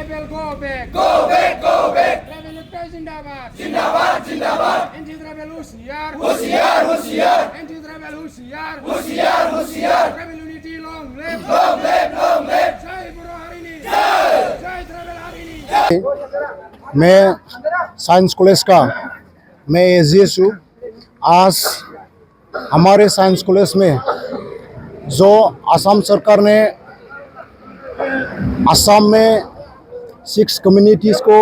Tribal go back. Go back, go back. Tribal Ekta Zindabad. Zindabad, Zindabad. Anti-tribal Hosiyar. Hosiyar, Hosiyar. Anti-tribal Hosiyar. Hosiyar, Hosiyar. Tribal unity long live. Long live, long live. Jai Guru Harini. Jai. Jai Tribal Harini. मैं science college का मैं AGS हूँ। आज हमारे science college में जो असम सरकार ने असम में 6 कम्युनिटीज़ को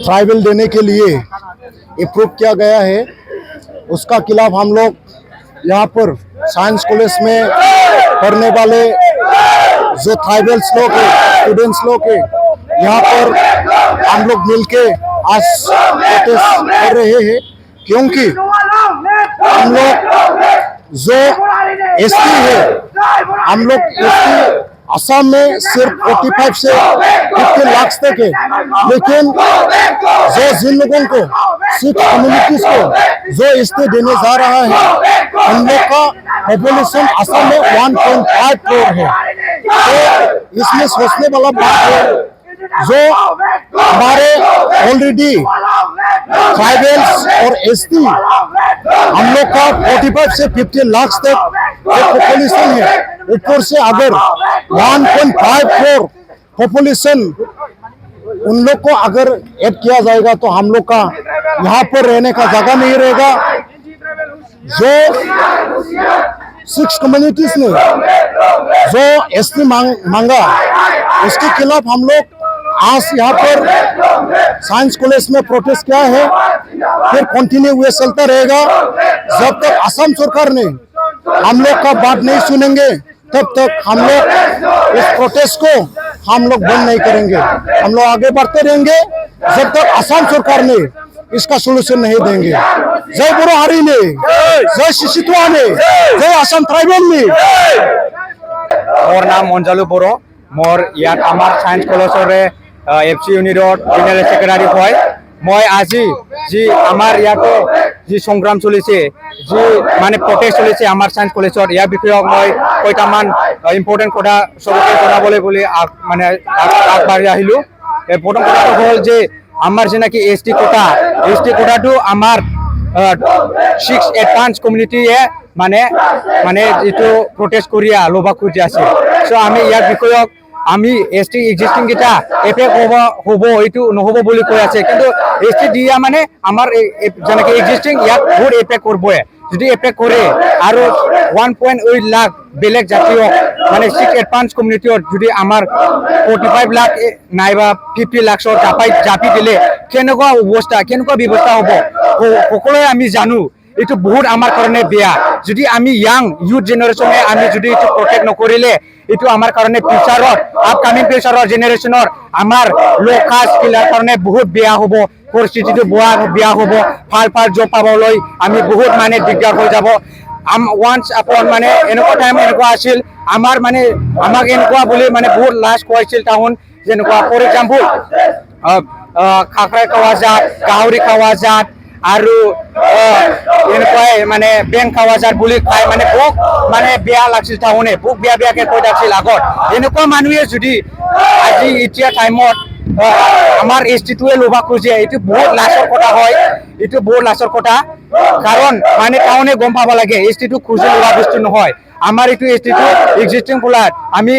ट्राइबल देने के लिए अप्रूव किया गया है, उसका खिलाफ हम लोग यहाँ पर साइंस कॉलेज में पढ़ने वाले जो ट्राइबल्स लोग हैं, स्टूडेंट्स लोग हैं, यहाँ पर हम लोग मिलके आज प्रोटेस्ट कर रहे हैं, क्योंकि हम लोग जो एसटी है, हम लोग एसटी असम में सिर्फ 45 से 50 लाख तक है, लेकिन जो जिन लोगों को 6 कम्युनिटीज को जो एसटी देने जा रहा है, उन लोग का पॉपुलेशन असम में 1.5 करोड़ है। तो इसमें सोचने वाला बात है, जो हमारे ऑलरेडी ट्राइबल्स और एसटी हम लोग का 45 से 50 लाख तक पॉपुलेशन है, ऊपर से अगर 1.5 करोड़ पॉपुलेशन उन लोग को अगर ऐड किया जाएगा तो हम लोग का यहाँ पर रहने का जगह नहीं रहेगा। जो 6 कम्युनिटीज ने जो एसटी मांगा, उसके खिलाफ हम लोग आज यहाँ पर साइंस कॉलेज में प्रोटेस्ट किया है, फिर कंटिन्यू हुए चलता रहेगा जब तक असम सरकार ने हम लोग का बात नहीं सुनेंगे, तब तक हम लोग इस प्रोटेस्ट को हम लोग बंद नहीं करेंगे। हम लोग आगे बढ़ते रहेंगे जब तक असम सरकार ने इसका सोल्यूशन नहीं देंगे। जय बुरो हारी ने, जय शिशितुआ ने, जय असम ट्राइबल ने। मोर नाम मंजालु बरो, मोर यात आमार साइंस कलेजरे एफसी यूनिटर जेनेरेल सेक्रेटारी হয়। মই আজি যি আমাৰ ইয়াতে যি সংগ্ৰাম চলিছে, যি মানে প্ৰটেষ্ট চলিছে আমাৰ সায়েন্স কলেজত, ইয়াৰ বিষয়ক মই কয়টামান ইম্পৰ্টেণ্ট কথা চবকে জনাবলৈ বুলি মানে আগবাঢ়ি আহিলোঁ। প্ৰথম কথাটো হ'ল যে আমাৰ যেনেকৈ এছটি কোটাটো আমাৰ 6 এডভান্স কমিউনিটিয়ে মানে এইটো প্ৰটেষ্ট কৰি ল'ব খুজি আছে। চ' আমি ইয়াৰ বিষয়ক আমি এছটি এক্সিষ্টিং কেইটা এফেক্ট হ'ব এইটো নহ'ব বুলি কৈ আছে, কিন্তু এছটি দিয়া মানে আমাৰ যেনেকৈ এক্সিষ্টিং ইয়াক বহুত এফেক্ট কৰিবই। যদি এফেক্ট কৰে আৰু 1.8 লাখ বেলেগ জাতীয় মানে 6 এডভান্স কমিউনিটিত যদি আমাৰ 45 লাখ নাইবা 50 লাখৰ জাপি দিলে কেনেকুৱা অৱস্থা, কেনেকুৱা ব্যৱস্থা হ'ব সকলোৱে আমি জানো। এইটো বহুত আমাৰ কাৰণে বেয়া। যদি আমি ইয়াং ইউথ জেনেৰেশ্যনে আমি যদি এইটো প্ৰটেক্ট নকৰিলে, এইটো আমাৰ কাৰণে ফিউচাৰত আপকামিং ফিউচাৰৰ জেনেৰেশ্যনৰ আমাৰ ল' কাষ্ট কিলাৰ কাৰণে বহুত বেয়া হ'ব, পৰিস্থিতিটো বেয়া হ'ব। ভাল জব পাবলৈ আমি বহুত মানে দিগদাৰ হৈ যাব। ওৱান্স আপন মানে এনেকুৱা টাইম এনেকুৱা আছিল, আমাক এনেকুৱা বুলি মানে বহুত লাজ খুৱাইছিল টাউন, যেনেকুৱা ফৰ এক্সাম্পল খাখৰাই খোৱা জাত, গাহৰি খোৱা জাত আৰু এনেকুৱাই মানে বেং খাৱা জাত বুলি খাই মানে বহুত মানে বেয়া লাগিছিল টাউনে, বহুত বেয়াকৈ কৈ থাকিছিল আগত। এনেকুৱা মানুহে যদি আজি এতিয়া টাইমত আমাৰ এছটিটোৱে ল'ব খোজে, এইটো বহুত লাজৰ কথা হয়, এইটো বহুত লাজৰ কথা। কাৰণ মানে টাউনে গম পাব লাগে এছটিটো খুজি লোৱা বস্তু নহয়। আমাৰ এইটো এছটিটো এক্সিষ্টিং ফ্লাট আমি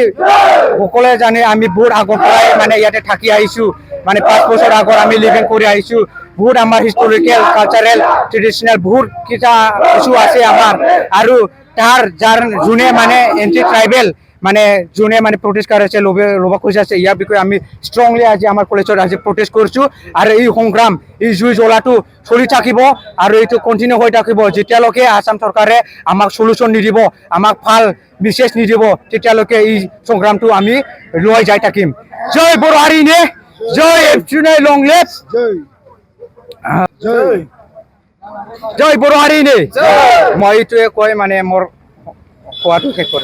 সকলোৱে জানে, আমি বহুত আগৰ পৰাই মানে ইয়াতে থাকি আহিছোঁ, মানে 5 বছৰ আগত আমি লিভিং কৰি আহিছোঁ। বহুত আমাৰ হিষ্টৰিকেল কালচাৰেল ট্ৰেডিশ্যনেল বহুত কিছু আছে আমাৰ। আৰু যাৰ যোনে মানে এণ্টি ট্ৰাইবেল মানে যোনে মানে প্ৰটেষ্ট কৰিছে ল'ব খুজি আছে, ইয়াৰ বিষয়ে আমি ষ্ট্ৰংলি আজি আমাৰ কলেজত আজি প্ৰটেষ্ট কৰিছোঁ। আৰু এই সংগ্ৰাম, এই জুই জ্বলাটো চলি থাকিব আৰু এইটো কণ্টিনিউ হৈ থাকিব যেতিয়ালৈকে আসাম চৰকাৰে আমাক চলিউশ্যন নিদিব, আমাক ভাল মেছেজ নিদিব, তেতিয়ালৈকে এই সংগ্ৰামটো আমি লৈ যাই থাকিম। জয় বড়ো হাৰিনে, জয় এফচি লং লিভ, জয় বড়ো হাৰিনে। মই এইটোৱে কৈ মানে মোৰ কোৱাটো শেষ কৰিম।